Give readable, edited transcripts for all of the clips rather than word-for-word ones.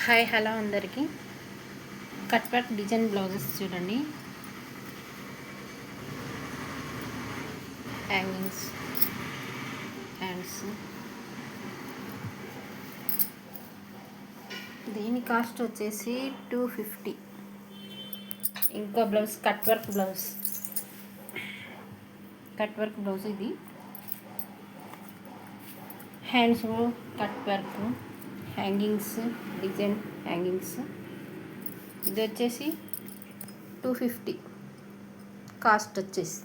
Hi hello అందరికీ. Cut work design blouses చూడండి. Hangings, hands. దీని కాస్ట్ వచ్చేసి 250. ఇంకా బ్లౌజ్ కట్ వర్క్ బ్లౌజ్ ఇది. Hands cut work, hangings, design hangings. ఇది వచ్చేసి 250 కాస్ట్ వచ్చేసి.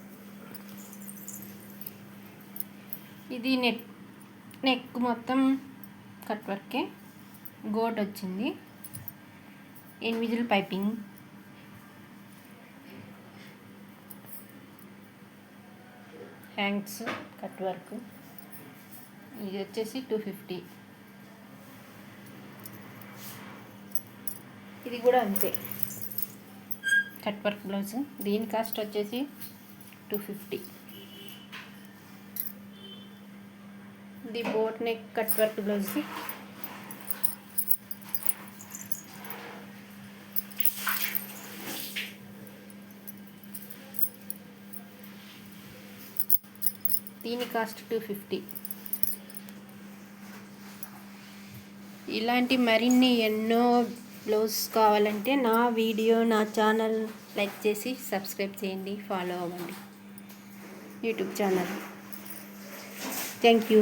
ఇది నెక్ మొత్తం కట్ వర్కే, గోట్ వచ్చింది, invisible piping, hands cut work. ఇది వచ్చేసి 250. ఇది కూడా అంతే, కట్ వర్క్ బ్లౌజ్. దీని కాస్ట్ వచ్చేసి 250. ఇది boat neck cut work blouse. దీని కాస్ట్ 250. ఇలాంటి మరిన్ని ఎన్నో బ్లౌజ్ కావాలంటే నా ఛానల్ లైక్ చేసి సబ్స్క్రైబ్ చేయండి, ఫాలో అవ్వండి యూట్యూబ్ ఛానల్. Thank you.